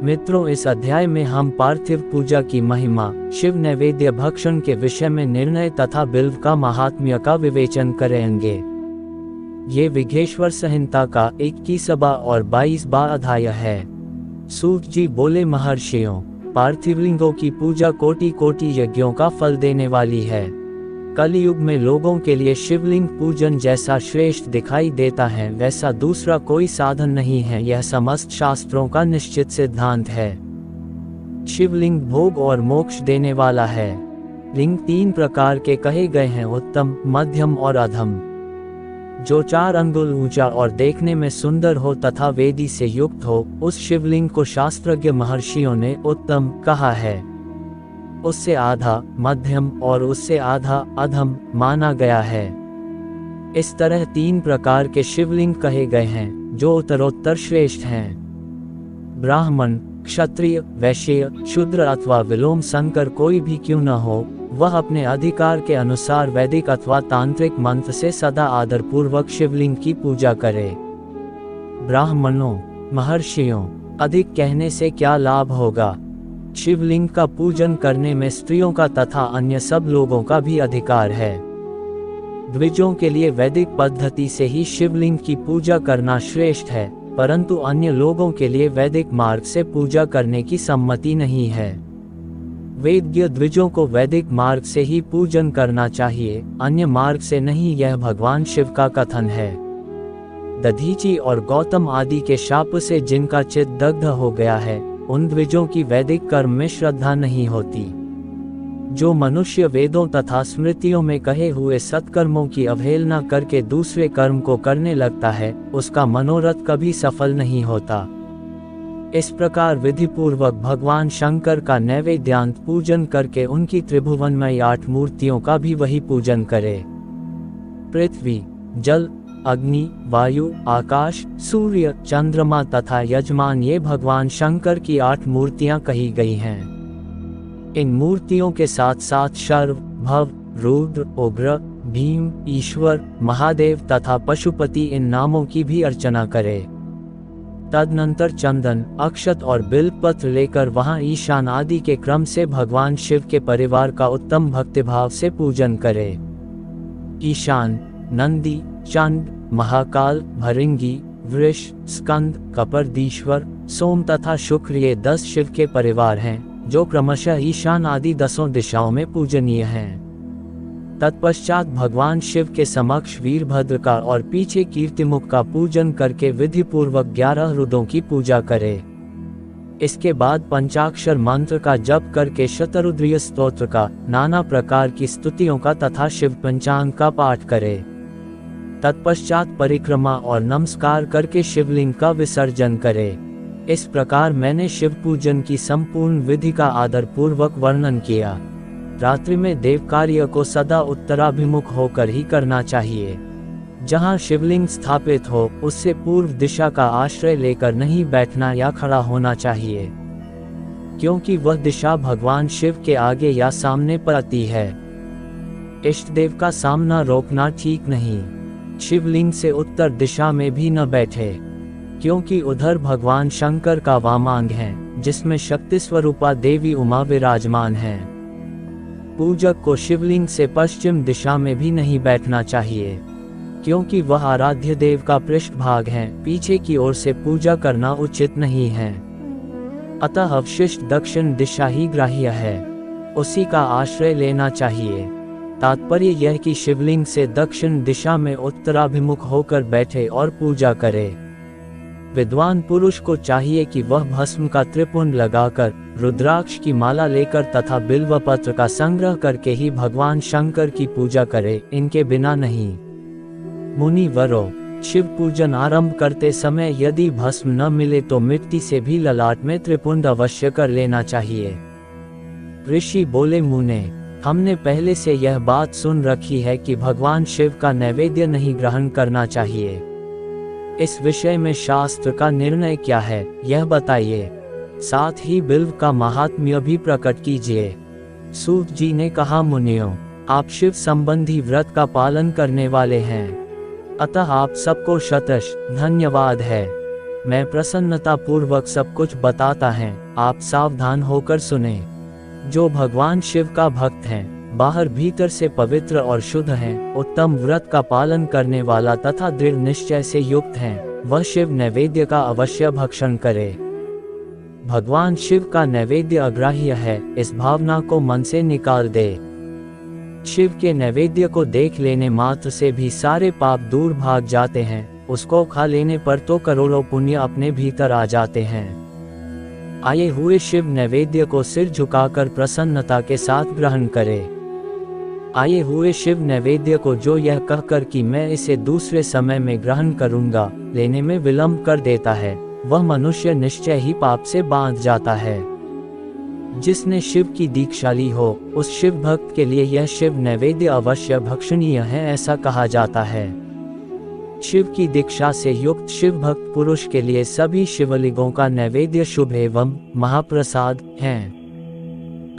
मित्रों, इस अध्याय में हम पार्थिव पूजा की महिमा, शिव नैवेद्य भक्षण के विषय में निर्णय तथा बिल्व का महात्म्य का विवेचन करेंगे। ये विघ्नेश्वर संहिता का 21वां और 22वां अध्याय है। सूत जी बोले, महर्षियों, पार्थिवलिंगों की पूजा कोटि कोटि यज्ञों का फल देने वाली है। कलयुग में लोगों के लिए शिवलिंग पूजन जैसा श्रेष्ठ दिखाई देता है, वैसा दूसरा कोई साधन नहीं है। यह समस्त शास्त्रों का निश्चित सिद्धांत है। शिवलिंग भोग और मोक्ष देने वाला है। लिंग 3 प्रकार के कहे गए हैं, उत्तम, मध्यम और अधम। जो 4 अंगुल ऊंचा और देखने में सुंदर हो तथा वेदी से युक्त हो, उस शिवलिंग को शास्त्रज्ञ महर्षियों ने उत्तम कहा है। उससे आधा मध्यम और उससे आधा अधम माना गया है। इस तरह 3 प्रकार के शिवलिंग कहे गए हैं, जो उत्तरोत्तर श्रेष्ठ हैं। ब्राह्मण, क्षत्रिय, वैश्य, शूद्र अथवा विलोम संकर कोई भी क्यों न हो, वह अपने अधिकार के अनुसार वैदिक अथवा तांत्रिक मंत्र से सदा आदरपूर्वक शिवलिंग की पूजा करे। ब्राह्मणों, महर्षियों, अधिक कहने से क्या लाभ होगा? शिवलिंग का पूजन करने में स्त्रियों का तथा अन्य सब लोगों का भी अधिकार है। द्विजों के लिए वैदिक पद्धति से ही शिवलिंग की पूजा करना श्रेष्ठ है, परंतु अन्य लोगों के लिए वैदिक मार्ग से पूजा करने की सम्मति नहीं है। वेदज्ञ द्विजों को वैदिक मार्ग से ही पूजन करना चाहिए, अन्य मार्ग से नहीं। यह भगवान शिव का कथन है। दधीची और गौतम आदि के शाप से जिनका चित्त दग्ध हो गया है, उन द्विजों की वैदिक कर्म में श्रद्धा नहीं होती। जो मनुष्य वेदों तथा स्मृतियों में कहे हुए सत्कर्मों की अवहेलना करके दूसरे कर्म को करने लगता है, उसका मनोरथ कभी सफल नहीं होता। इस प्रकार विधिपूर्वक भगवान शंकर का नैवेद्यांत पूजन करके उनकी त्रिभुवनमयी 8 मूर्तियों का भी वही पूजन करे। पृथ्वी, जल, अग्नि, वायु, आकाश, सूर्य, चंद्रमा तथा यजमान, ये भगवान शंकर की 8 मूर्तियां कही गई हैं। इन मूर्तियों के साथ साथ शर्व, भव, रुद्र, उग्र, भीम, ईश्वर, महादेव तथा पशुपति, इन नामों की भी अर्चना करे। तदनंतर चंदन, अक्षत और बिल्वपत्र लेकर वहां ईशान आदि के क्रम से भगवान शिव के परिवार का उत्तम भक्तिभाव से पूजन करे। ईशान, नंदी, चंड, महाकाल, भृंगी, वृष, स्कंद, कपर्दीश्वर, सोम तथा शुक्र, ये 10 शिव के परिवार हैं, जो क्रमशः ईशान आदि 10 दिशाओं में पूजनीय हैं। तत्पश्चात भगवान शिव के समक्ष वीरभद्र का और पीछे कीर्तिमुख का पूजन करके विधिपूर्वक 11 रुद्रों की पूजा करे। इसके बाद पंचाक्षर मंत्र का जप करके शतरुद्रीय स्तोत्र का, नाना प्रकार की स्तुतियों का तथा शिव पंचांग का पाठ करे। तत्पश्चात परिक्रमा और नमस्कार करके शिवलिंग का विसर्जन करे। इस प्रकार मैंने शिव पूजन की संपूर्ण विधि का आदरपूर्वक वर्णन किया। रात्रि में देव कार्य को सदा उत्तराभिमुख होकर ही करना चाहिए। जहाँ शिवलिंग स्थापित हो, उससे पूर्व दिशा का आश्रय लेकर नहीं बैठना या खड़ा होना चाहिए, क्योंकि वह दिशा भगवान शिव के आगे या सामने पड़ती है। इष्ट देव का सामना रोकना ठीक नहीं। शिवलिंग से उत्तर दिशा में भी न बैठे, क्योंकि उधर भगवान शंकर का वामांग है, जिसमें शक्ति स्वरूपा देवी उमा विराजमान है। पूजक को शिवलिंग से पश्चिम दिशा में भी नहीं बैठना चाहिए, क्योंकि वह आराध्य देव का पृष्ठभाग है। पीछे की ओर से पूजा करना उचित नहीं है। अतः अवशिष्ट दक्षिण दिशा ही ग्राह्य है, उसी का आश्रय लेना चाहिए। तात्पर्य यह कि शिवलिंग से दक्षिण दिशा में उत्तराभिमुख होकर बैठे और पूजा करे। विद्वान पुरुष को चाहिए कि वह भस्म का त्रिपुंड लगाकर, रुद्राक्ष की माला लेकर तथा बिल्वपत्र का संग्रह करके ही भगवान शंकर की पूजा करे, इनके बिना नहीं। मुनि वरों, शिव पूजन आरंभ करते समय यदि भस्म न मिले तो मिट्टी से भी ललाट में त्रिपुंड अवश्य कर लेना चाहिए। ऋषि बोले, मुने, हमने पहले से यह बात सुन रखी है कि भगवान शिव का नैवेद्य नहीं ग्रहण करना चाहिए। इस विषय में शास्त्र का निर्णय क्या है, यह बताइए। साथ ही बिल्व का महात्म्य भी प्रकट कीजिए। सूत जी ने कहा, मुनियों, आप शिव संबंधी व्रत का पालन करने वाले हैं, अतः आप सबको शतश धन्यवाद है। मैं प्रसन्नता पूर्वक सब कुछ बताता है, आप सावधान होकर सुने। जो भगवान शिव का भक्त है, बाहर भीतर से पवित्र और शुद्ध हैं, उत्तम व्रत का पालन करने वाला तथा दृढ़ निश्चय से युक्त हैं, वह शिव नैवेद्य का अवश्य भक्षण करे। भगवान शिव का नैवेद्य अग्राह्य है, इस भावना को मन से निकाल दे। शिव के नैवेद्य को देख लेने मात्र से भी सारे पाप दूर भाग जाते हैं, उसको खा लेने पर तो करोड़ों पुण्य अपने भीतर आ जाते हैं। आए हुए शिव नैवेद्य को सिर झुकाकर प्रसन्नता के साथ ग्रहण करे। आए हुए शिव नैवेद्य को जो यह कहकर कि मैं इसे दूसरे समय में ग्रहण करूंगा, लेने में विलंब कर देता है, वह मनुष्य निश्चय ही पाप से बांध जाता है। जिसने शिव की दीक्षा ली हो, उस शिव भक्त के लिए यह शिव नैवेद्य अवश्य भक्षणीय है, ऐसा कहा जाता है। शिव की दीक्षा से युक्त शिव भक्त पुरुष के लिए सभी शिवलिंगों का नैवेद्य शुभ एवं महाप्रसाद है,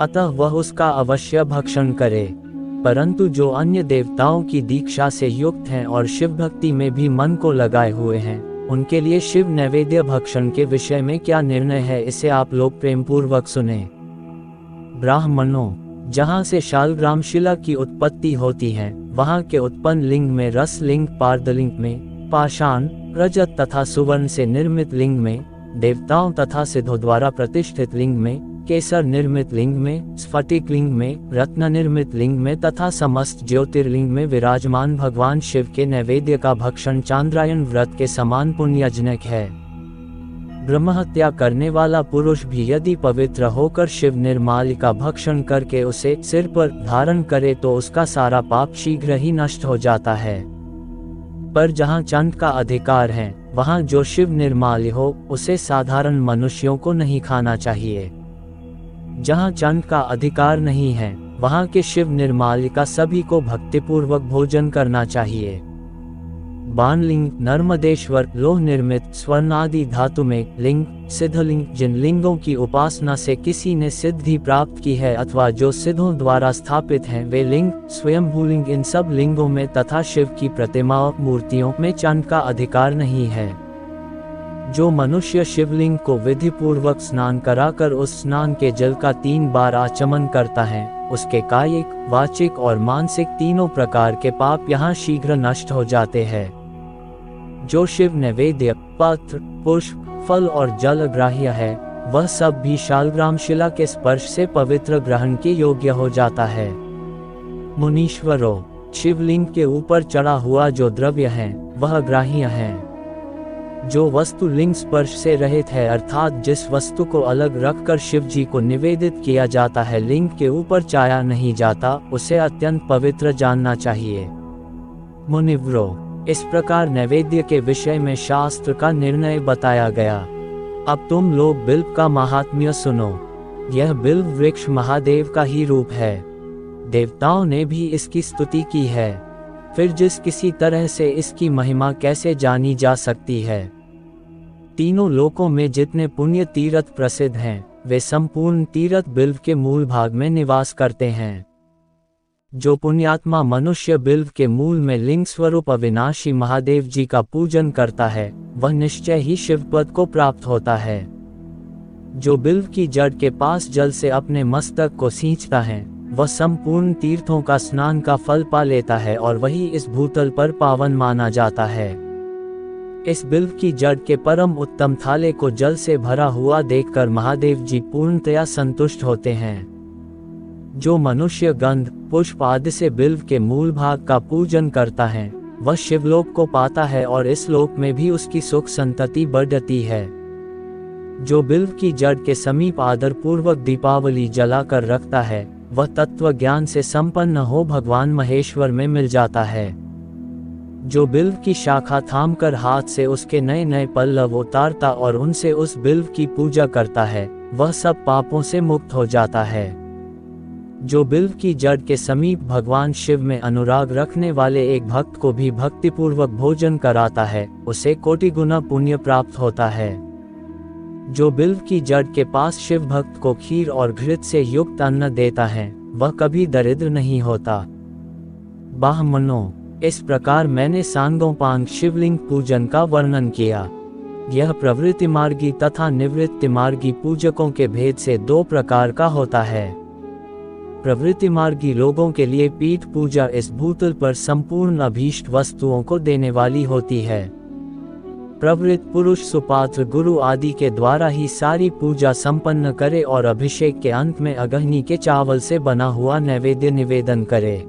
अतः वह उसका अवश्य भक्षण करे। परंतु जो अन्य देवताओं की दीक्षा से युक्त हैं और शिव भक्ति में भी मन को लगाए हुए हैं, उनके लिए शिव नैवेद्य भक्षण के विषय में क्या निर्णय है, इसे आप लोग प्रेम पूर्वक सुने। ब्राह्मणों, जहाँ से शालग्राम शिला की उत्पत्ति होती है, वहाँ के उत्पन्न लिंग में रस लिंग, पार्दलिंग में पाषाण, रजत तथा सुवर्ण से निर्मित लिंग में, देवताओं तथा सिद्धों द्वारा प्रतिष्ठित लिंग में, केसर निर्मित लिंग में, स्फटिक लिंग में, रत्न निर्मित लिंग में तथा समस्त ज्योतिर्लिंग में विराजमान भगवान शिव के नैवेद्य का भक्षण चांद्रायन व्रत के समान पुण्यजनक है। ब्रह्महत्या करने वाला पुरुष भी यदि पवित्र होकर शिव निर्माल्य का भक्षण करके उसे सिर पर धारण करे तो उसका सारा पाप शीघ्र ही नष्ट हो जाता है। पर जहाँ चंड का अधिकार है, वहाँ जो शिव निर्माल्य हो, उसे साधारण मनुष्यों को नहीं खाना चाहिए। जहाँ चंड का अधिकार नहीं है, वहाँ के शिव निर्माल्य का सभी को भक्तिपूर्वक भोजन करना चाहिए। बाणलिंग, नर्मदेश्वर, लोह निर्मित, स्वर्ण आदि धातु में लिंग, सिद्धलिंग, जिन लिंगों की उपासना से किसी ने सिद्धि प्राप्त की है अथवा जो सिद्धों द्वारा स्थापित हैं, वे लिंग, स्वयंभूलिंग, इन सब लिंगों में तथा शिव की प्रतिमाओं मूर्तियों में चंड का अधिकार नहीं है। जो मनुष्य शिवलिंग को विधि पूर्वक स्नान कराकर उस स्नान के जल का 3 बार आचमन करता है, उसके कायिक, वाचिक और मानसिक तीनों प्रकार के पाप यहाँ शीघ्र नष्ट हो जाते हैं। जो शिव नैवेद्य, पत्र, पुष्प, फल और जल ग्राह्य है, वह सब भी शालग्राम शिला के स्पर्श से पवित्र ग्रहण के योग्य हो जाता है। मुनीश्वरों, शिवलिंग के ऊपर चढ़ा हुआ जो द्रव्य है, वह ग्राह्य है। जो वस्तु लिंग स्पर्श से रहित है, अर्थात जिस वस्तु को अलग रखकर शिव जी को निवेदित किया जाता है, लिंग के ऊपर चाया नहीं जाता, उसे अत्यंत पवित्र जानना चाहिए। मुनिव्रो, इस प्रकार नैवेद्य के विषय में शास्त्र का निर्णय बताया गया। अब तुम लोग बिल्व का महात्म्य सुनो। यह बिल्व वृक्ष महादेव का ही रूप है। देवताओं ने भी इसकी स्तुति की है। फिर जिस किसी तरह से इसकी महिमा कैसे जानी जा सकती है। तीनों लोकों में जितने पुण्य तीर्थ प्रसिद्ध हैं, वे संपूर्ण तीर्थ बिल्व के मूल भाग में निवास करते हैं। जो पुण्यात्मा मनुष्य बिल्व के मूल में लिंग स्वरूप अविनाशी महादेव जी का पूजन करता है, वह निश्चय ही शिवपद को प्राप्त होता है। जो बिल्व की जड़ के पास जल से अपने मस्तक को सींचता है, वह संपूर्ण तीर्थों का स्नान का फल पा लेता है और वही इस भूतल पर पावन माना जाता है। इस बिल्व की जड़ के परम उत्तम थाले को जल से भरा हुआ देखकर महादेव जी पूर्णतया संतुष्ट होते हैं। जो मनुष्य गंध, पुष्प आदि से बिल्व के मूल भाग का पूजन करता है, वह शिवलोक को पाता है और इस लोक में भी उसकी सुख संतति बढ़ती है। जो बिल्व की जड़ के समीप आदर पूर्वक दीपावली जलाकर रखता है, वह तत्व ज्ञान से संपन्न हो भगवान महेश्वर में मिल जाता है। जो बिल्व की शाखा थामकर हाथ से उसके नए नए पल्लव उतारता और उनसे उस बिल्व की पूजा करता है, वह सब पापों से मुक्त हो जाता है। जो बिल्व की जड़ के समीप भगवान शिव में अनुराग रखने वाले एक भक्त को भी भक्तिपूर्वक भोजन कराता है, उसे कोटि गुना पुण्य प्राप्त होता है। जो बिल्व की जड़ के पास शिव भक्त को खीर और घृत से युक्त अन्न देता है, वह कभी दरिद्र नहीं होता। ब्राह्मणों, इस प्रकार मैंने सांगोपांग शिवलिंग पूजन का वर्णन किया। यह प्रवृत्ति मार्गी तथा निवृत्ति मार्गी पूजकों के भेद से दो प्रकार का होता है। प्रवृत्ति मार्गी लोगों के लिए पीठ पूजा इस भूतल पर संपूर्ण अभीष्ट वस्तुओं को देने वाली होती है। प्रवृत्त पुरुष सुपात्र गुरु आदि के द्वारा ही सारी पूजा संपन्न करे और अभिषेक के अंत में अग्नि के चावल से बना हुआ नैवेद्य निवेदन करे।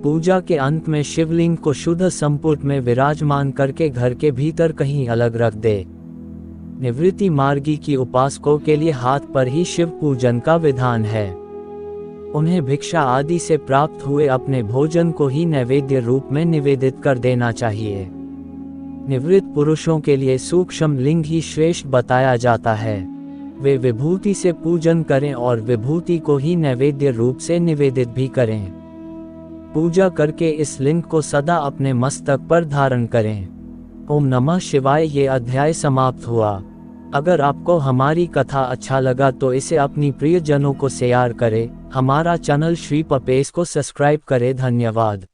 पूजा के अंत में शिवलिंग को शुद्ध संपुट में विराजमान करके घर के भीतर कहीं अलग रख दे। निवृत्ति मार्गी की उपासकों के लिए हाथ पर ही शिव पूजन का विधान है। उन्हें भिक्षा आदि से प्राप्त हुए अपने भोजन को ही नैवेद्य रूप में निवेदित कर देना चाहिए। निवृत्त पुरुषों के लिए सूक्ष्म लिंग ही श्रेष्ठ बताया जाता है। वे विभूति से पूजन करें और विभूति को ही नैवेद्य रूप से निवेदित भी करें। पूजा करके इस लिंग को सदा अपने मस्तक पर धारण करें। ओम नमः शिवाय। ये अध्याय समाप्त हुआ। अगर आपको हमारी कथा अच्छा लगा तो इसे अपनी प्रियजनों को शेयर करें। हमारा चैनल श्री पपेश को सब्सक्राइब करें। धन्यवाद।